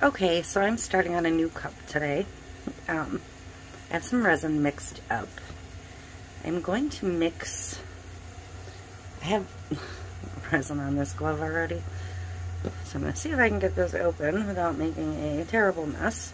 Okay, so I'm starting on a new cup today. I have some resin mixed up. I'm going to mix, I have resin on this glove already, so I'm going to see if I can get this open without making a terrible mess.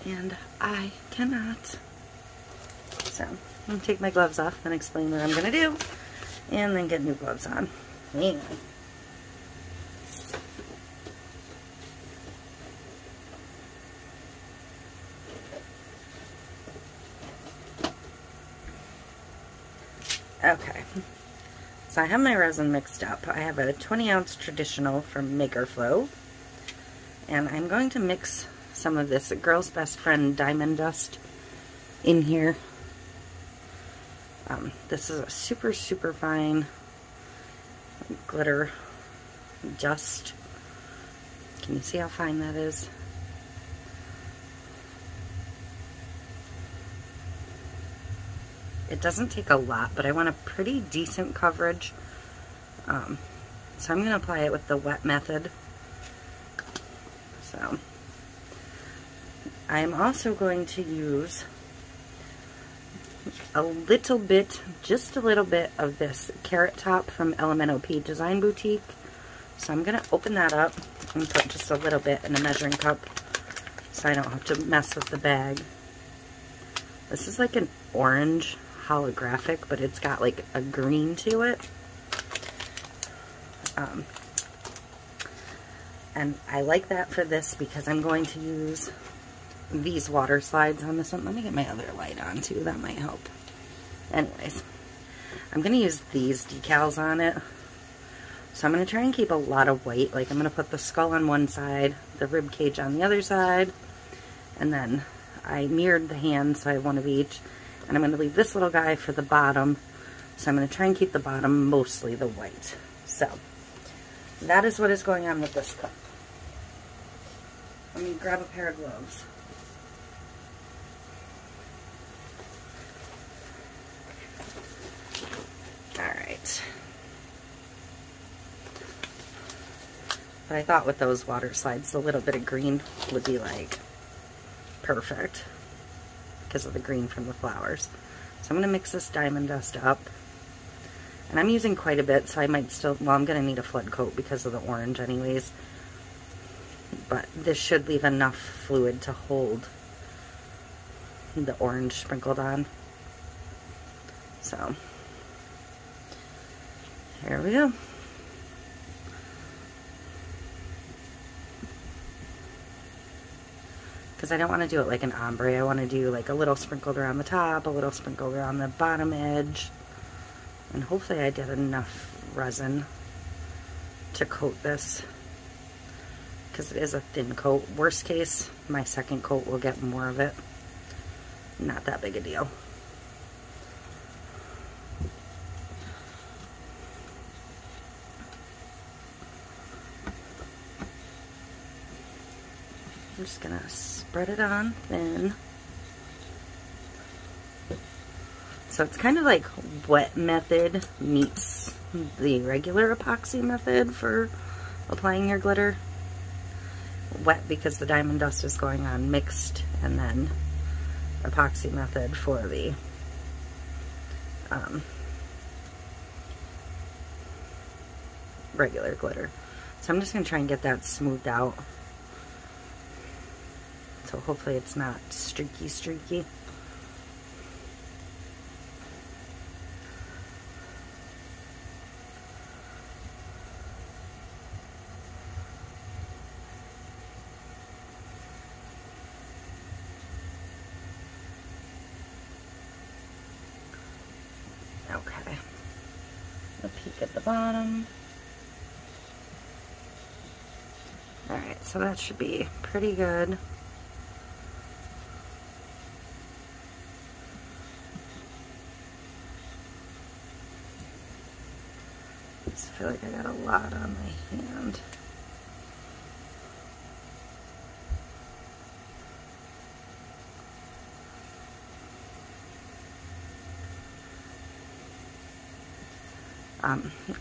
And I cannot. So I'm going to take my gloves off and explain what I'm going to do, and then get new gloves on. Hang on. Okay, so I have my resin mixed up. I have a 20-ounce traditional from Maker Flow, and I'm going to mix some of this Girl's Best Friend Diamond Dust in here. This is a super, super fine glitter dust. Can you see how fine that is? It doesn't take a lot, but I want a pretty decent coverage. So I'm going to apply it with the wet method. So I'm also going to use a little bit, just a little bit of this Carrot Top from LMNOP Design Boutique. So I'm going to open that up and put just a little bit in a measuring cup so I don't have to mess with the bag. This is like an orange holographic, but it's got like a green to it. And I like that for this because I'm going to use these water slides on this one. Let me get my other light on too, that might help. Anyways, I'm going to use these decals on it. So I'm going to try and keep a lot of white. Like I'm going to put the skull on one side, the rib cage on the other side, and then I mirrored the hands, so I have one of each. And I'm going to leave this little guy for the bottom. So I'm going to try and keep the bottom mostly the white. So that is what is going on with this cup. Let me grab a pair of gloves. Alright. But I thought with those water slides, a little bit of green would be like perfect because of the green from the flowers. So I'm going to mix this diamond dust up. And I'm using quite a bit, so I might still, well, I'm going to need a flood coat because of the orange anyways. But this should leave enough fluid to hold the orange sprinkled on. So, here we go. Because I don't want to do it like an ombre. I want to do like a little sprinkled around the top, a little sprinkled around the bottom edge. And hopefully I did enough resin to coat this, because it is a thin coat. Worst case, my second coat will get more of it. Not that big a deal. I'm just gonna spread it on thin. So it's kind of like wet method meets the regular epoxy method for applying your glitter. Wet because the diamond dust is going on mixed, and then epoxy method for the regular glitter. So I'm just going to try and get that smoothed out. So hopefully it's not streaky. Okay, a peek at the bottom. Alright, so that should be pretty good. I just feel like I got a lot on my hand.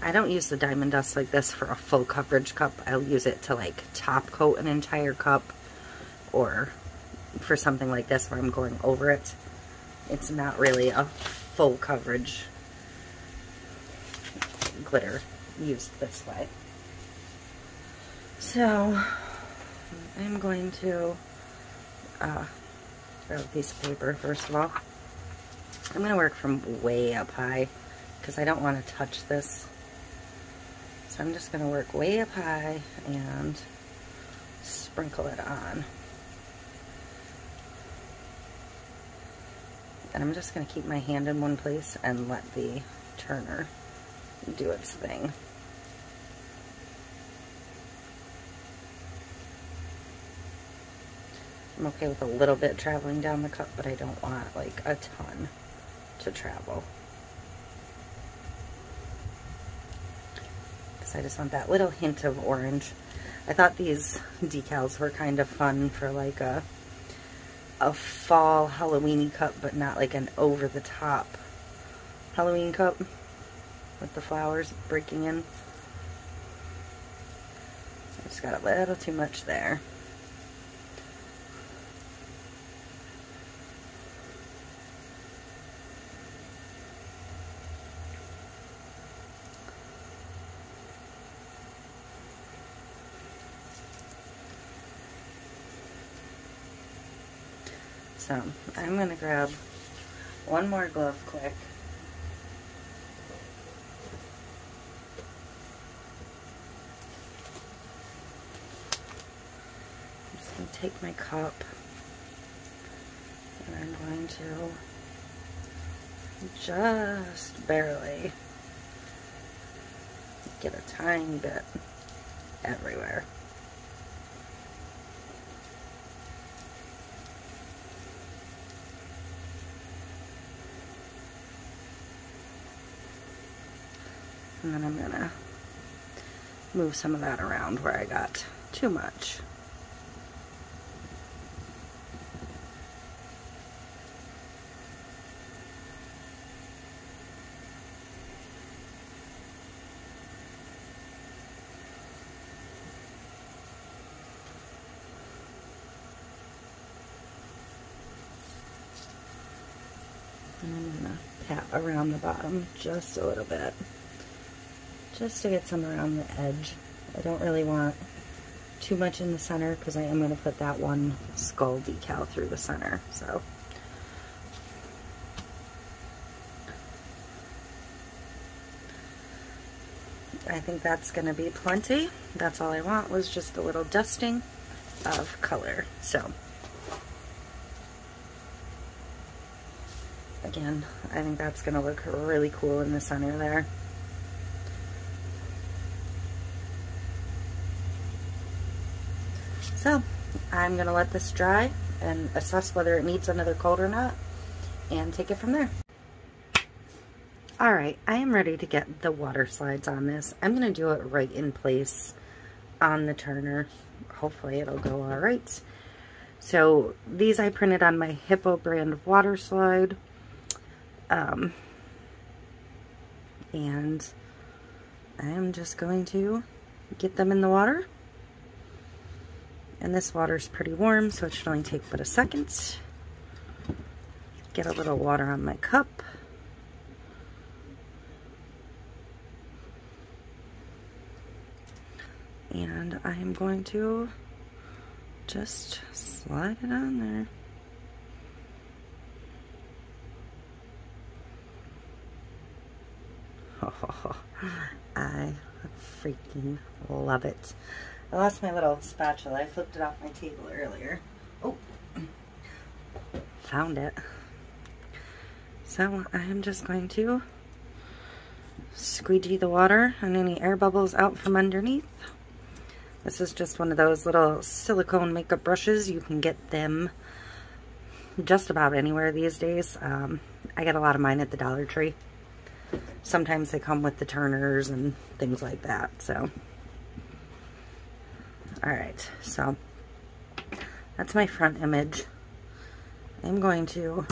I don't use the diamond dust like this for a full coverage cup. I'll use it to like top coat an entire cup, or for something like this where I'm going over it. It's not really a full coverage glitter used this way. So I'm going to grab a piece of paper first of all. I'm going to work from way up high because I don't want to touch this. So I'm just going to work way up high and sprinkle it on. And I'm just going to keep my hand in one place and let the turner do its thing. I'm okay with a little bit traveling down the cup, but I don't want like a ton to travel. Because I just want that little hint of orange. I thought these decals were kind of fun for like a fall Halloween-y cup, but not like an over-the-top Halloween cup with the flowers breaking in. I just got a little too much there. So I'm going to grab one more glove quick. I'm just going to take my cup and I'm going to just barely get a tiny bit everywhere. And then I'm going to move some of that around where I got too much. And I'm going to pat around the bottom just a little bit, just to get some around the edge. I don't really want too much in the center because I am going to put that one skull decal through the center. So I think that's going to be plenty. That's all I want, was just a little dusting of color. So again, I think that's going to look really cool in the center there. So I'm going to let this dry and assess whether it needs another coat or not and take it from there. Alright, I am ready to get the water slides on this. I'm going to do it right in place on the turner. Hopefully it'll go alright. So these I printed on my HIIPOO brand water slide. And I am just going to get them in the water. And this water's pretty warm, so it should only take but a second. Get a little water on my cup. And I am going to just slide it on there. Oh, I freaking love it. I lost my little spatula. I flipped it off my table earlier. Oh, found it. So I am just going to squeegee the water and any air bubbles out from underneath. This is just one of those little silicone makeup brushes. You can get them just about anywhere these days. I get a lot of mine at the Dollar Tree. Sometimes they come with the turners and things like that. So, alright, so that's my front image. I'm going to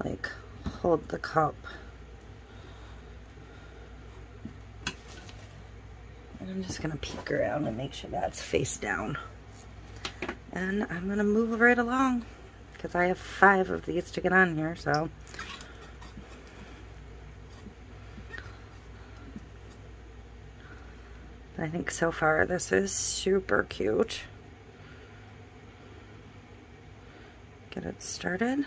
like hold the cup And I'm just going to peek around and make sure that's face down. And I'm going to move right along because I have 5 of these to get on here, so. I think so far this is super cute. Get it started.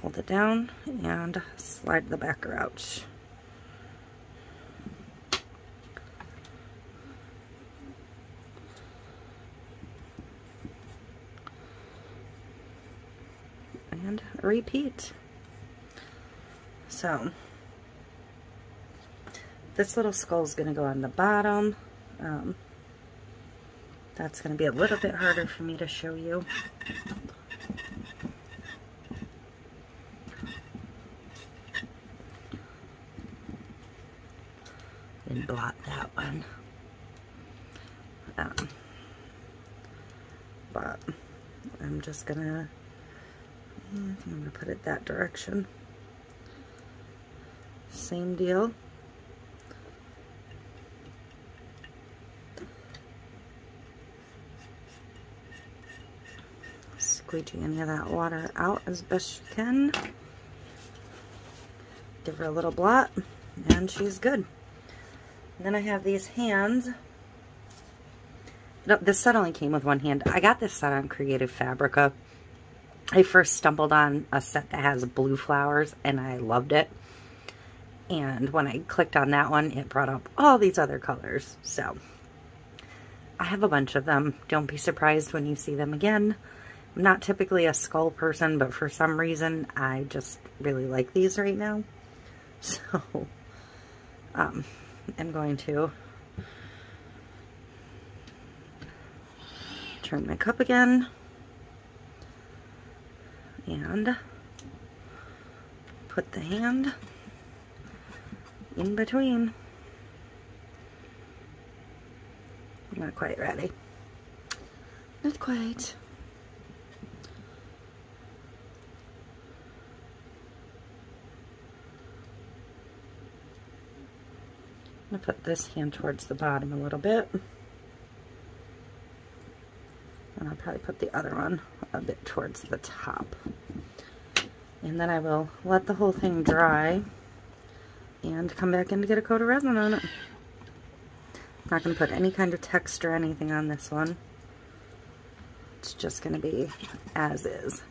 Hold it down and slide the backer out. And repeat. So this little skull is going to go on the bottom. That's going to be a little bit harder for me to show you. And blot that one. But I'm just going to put it that direction. Same deal. Squeegee any of that water out as best you can. Give her a little blot and she's good. And then I have these hands. No, this set only came with one hand. I got this set on Creative Fabrica. I first stumbled on a set that has blue flowers and I loved it. And when I clicked on that one, it brought up all these other colors. So I have a bunch of them. Don't be surprised when you see them again. I'm not typically a skull person, but for some reason, I just really like these right now. So, I'm going to turn my cup again and put the hand in between. Not quite ready. Not quite. I'm going to put this hand towards the bottom a little bit. And I'll probably put the other one a bit towards the top. And then I will let the whole thing dry and come back in to get a coat of resin on it. I'm not going to put any kind of text or anything on this one. It's just going to be as is.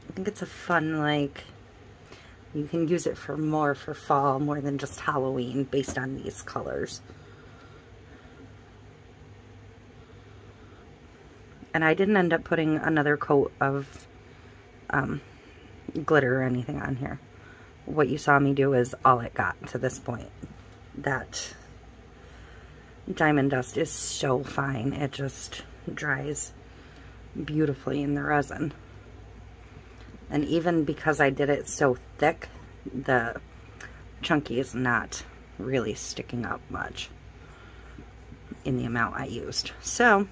I think it's a fun, like, you can use it for fall, more than just Halloween, based on these colors. And I didn't end up putting another coat of glitter or anything on here. What you saw me do is all it got to this point. That diamond dust is so fine, it just dries beautifully in the resin. And even because I did it so thick, the chunky is not really sticking up much in the amount I used. So,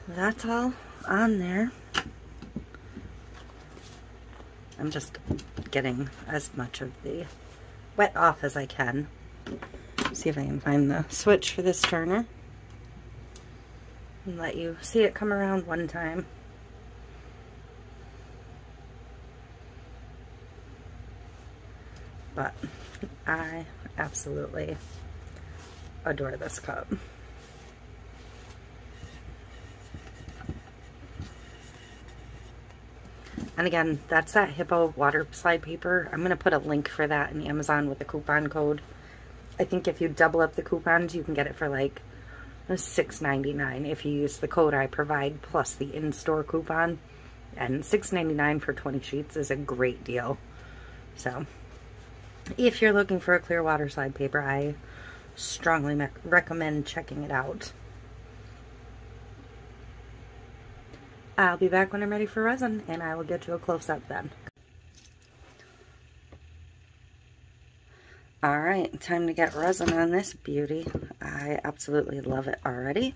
that's all on there. I'm just getting as much of the wet off as I can. See if I can find the switch for this turner. And let you see it come around one time. But I absolutely adore this cup. And again, that's that HIIPOO water slide paper. I'm going to put a link for that in Amazon with a coupon code. I think if you double up the coupons, you can get it for like $6.99 if you use the code I provide plus the in-store coupon. And $6.99 for 20 sheets is a great deal. So if you're looking for a clear water slide paper, I strongly recommend checking it out. I'll be back when I'm ready for resin, and I will get you a close-up then. Alright, time to get resin on this beauty. I absolutely love it already.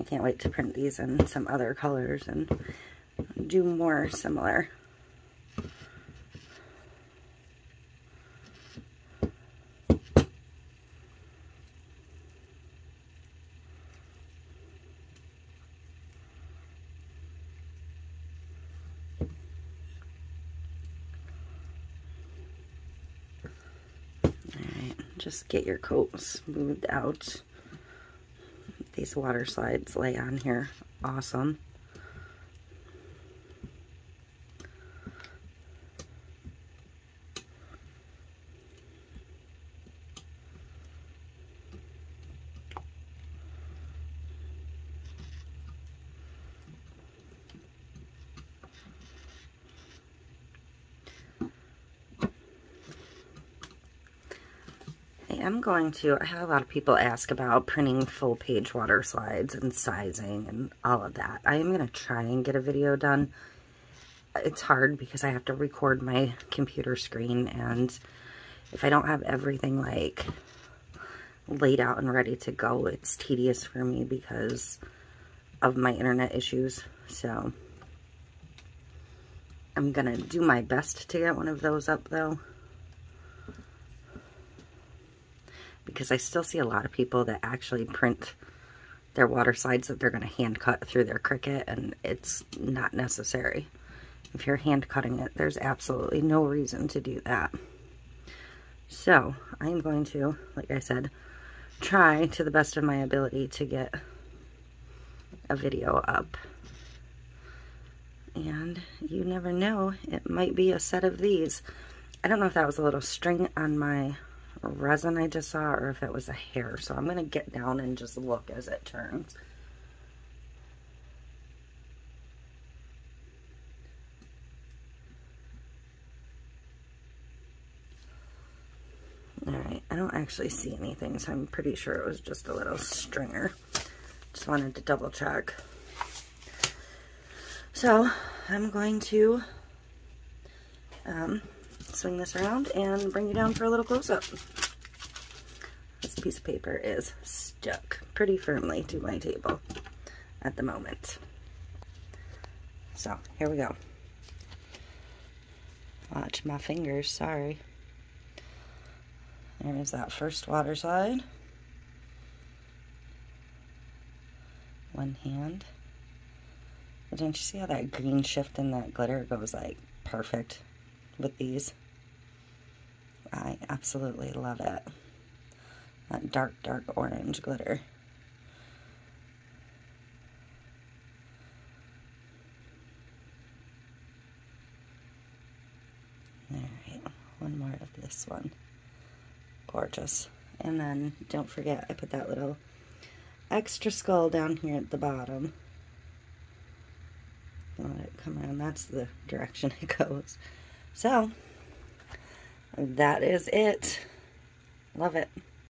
I can't wait to print these in some other colors and do more similar. Just get your coat smoothed out. These water slides lay on here awesome. I have a lot of people ask about printing full page water slides and sizing and all of that. I am going to try and get a video done. It's hard because I have to record my computer screen, and if I don't have everything like laid out and ready to go, it's tedious for me because of my internet issues. So I'm going to do my best to get one of those up though, because I still see a lot of people that actually print their water slides that they're going to hand cut through their Cricut, and it's not necessary. If you're hand cutting it, there's absolutely no reason to do that. So I'm going to, like I said, try to the best of my ability to get a video up. And you never know, it might be a set of these. I don't know if that was a little string on my resin I just saw, or if it was a hair, so I'm going to get down and just look as it turns. Alright, I don't actually see anything, so I'm pretty sure it was just a little stringer. Just wanted to double check. So I'm going to swing this around and bring you down for a little close-up. This piece of paper is stuck pretty firmly to my table at the moment. So here we go. Watch my fingers, sorry. There's that first water slide. One hand. But don't you see how that green shift in that glitter goes like perfect with these? I absolutely love it. That dark, dark orange glitter. Alright, one more of this one. Gorgeous. And then don't forget, I put that little extra skull down here at the bottom. Let it come around. That's the direction it goes. So that is it. Love it.